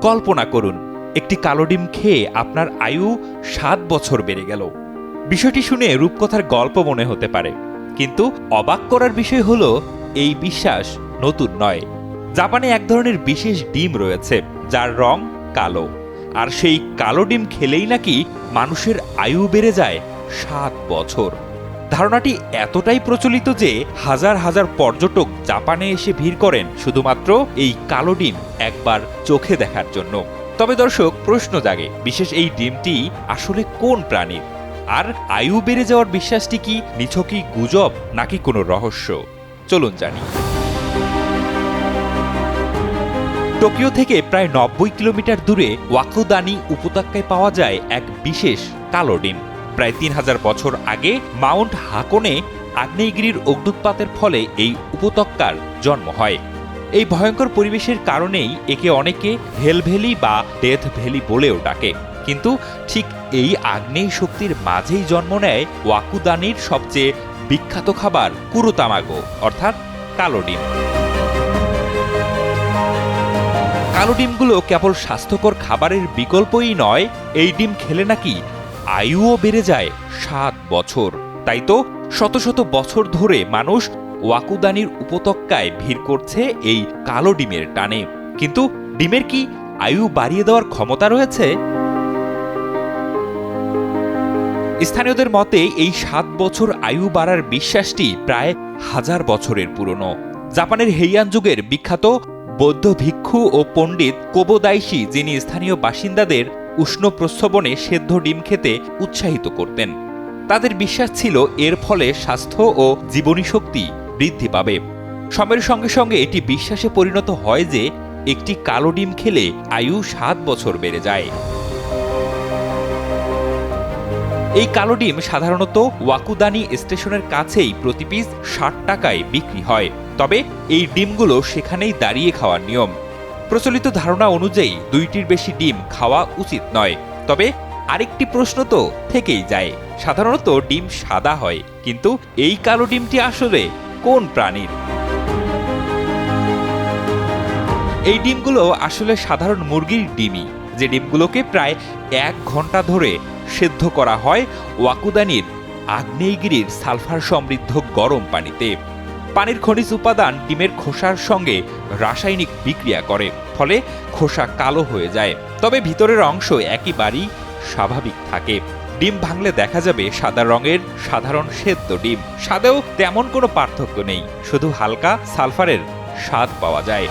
কল্পনা করুন, একটি কালো ডিম খেয়ে আপনার আয়ু 7 বছর বেড়ে গেল। বিষয়টি শুনে রূপকথার গল্প মনে হতে পারে, কিন্তু অবাক করার বিষয় হলো এই বিশ্বাস নতুন নয়। জাপানে এক ধরনের বিশেষ ডিম রয়েছে যার রং কালো, আর সেই কালো ডিম খেলেই নাকি মানুষের আয়ু বেড়ে যায় 7 বছর। ধারণাটি এতটাই প্রচলিত যে হাজার হাজার পর্যটক জাপানে এসে ভিড় করেন শুধুমাত্র এই কালো ডিম একবার চোখে দেখার জন্য। তবে দর্শক, প্রশ্ন জাগে, বিশেষ এই ডিমটি আসলে কোন প্রাণীর? আর আয়ু বেড়ে যাওয়ার বিশ্বাসটি কি নিছকই গুজব নাকি কোনো রহস্য? চলুন জানি। টোকিও থেকে প্রায় 90 কিলোমিটার দূরে ওয়াকুদানি উপত্যকায় পাওয়া যায় এক বিশেষ কালো ডিম। প্রায় 3000 বছর আগে মাউন্ট হাকোনে আগ্নেয়গিরির অগ্ন্যুৎপাতের ফলে এই উপত্যকার জন্ম হয়। এই ভয়ঙ্কর পরিবেশের কারণেই একে অনেকে হেল ভ্যালি বা ডেথ ভ্যালি বলেও ডাকে। কিন্তু ঠিক এই আগ্নেয় শক্তির মাঝেই জন্ম নেয় ওয়াকুদানির সবচেয়ে বিখ্যাত খাবার কুরোতামাগো, অর্থাৎ কালো ডিম। কালো ডিমগুলো কেবল স্বাস্থ্যকর খাবারের বিকল্পই নয়, এই ডিম খেলে নাকি আয়ুও বেড়ে যায় 7 বছর। তাই তো শত শত বছর ধরে মানুষ ওয়াকুদানির উপত্যকায় ভিড় করছে এই কালো ডিমের টানে। কিন্তু ডিমের কি আয়ু বাড়িয়ে দেওয়ার ক্ষমতা রয়েছে? স্থানীয়দের মতে এই 7 বছর আয়ু বাড়ার বিশ্বাসটি প্রায় 1000 বছরের পুরনো। জাপানের হেইয়ান যুগের বিখ্যাত বৌদ্ধ ভিক্ষু ও পণ্ডিত কোবোদাইশি, যিনি স্থানীয় বাসিন্দাদের উষ্ণ প্রস্রবণে সেদ্ধ ডিম খেতে উৎসাহিত করতেন। তাদের বিশ্বাস ছিল এর ফলে স্বাস্থ্য ও জীবনী শক্তি বৃদ্ধি পাবে। সময়ের সঙ্গে সঙ্গে এটি বিশ্বাসে পরিণত হয় যে একটি কালো ডিম খেলে আয়ু 7 বছর বেড়ে যায়। এই কালো ডিম সাধারণত ওয়াকুদানি স্টেশনের কাছেই প্রতি পিস 60 টাকায় বিক্রি হয়। তবে এই ডিমগুলো সেখানেই দাঁড়িয়ে খাওয়ার নিয়ম। প্রচলিত ধারণা অনুযায়ী 2টির বেশি ডিম খাওয়া উচিত নয়। তবে আরেকটি প্রশ্ন তো থেকেই যায়, সাধারণত ডিম সাদা হয়, কিন্তু এই কালো ডিমটি আসলে কোন প্রাণীর? এই ডিমগুলো আসলে সাধারণ মুরগির ডিমই, যে ডিমগুলোকে প্রায় 1 ঘন্টা ধরে সেদ্ধ করা হয় ওয়াকুদানির আগ্নেয়গিরির সালফার সমৃদ্ধ গরম পানিতে। পানির খনিজ উপাদান ডিমের খোসার সঙ্গে রাসায়নিক বিক্রিয়া করে, ফলে খোসা কালো হয়ে যায়। তবে ভিতরের অংশ একেবারেই স্বাভাবিক থাকে। ডিম ভাঙলে দেখা যাবে সাদা রঙের সাধারণ সেদ্ধ ডিম। স্বাদেও তেমন কোনো পার্থক্য নেই, শুধু হালকা সালফারের স্বাদ পাওয়া যায়।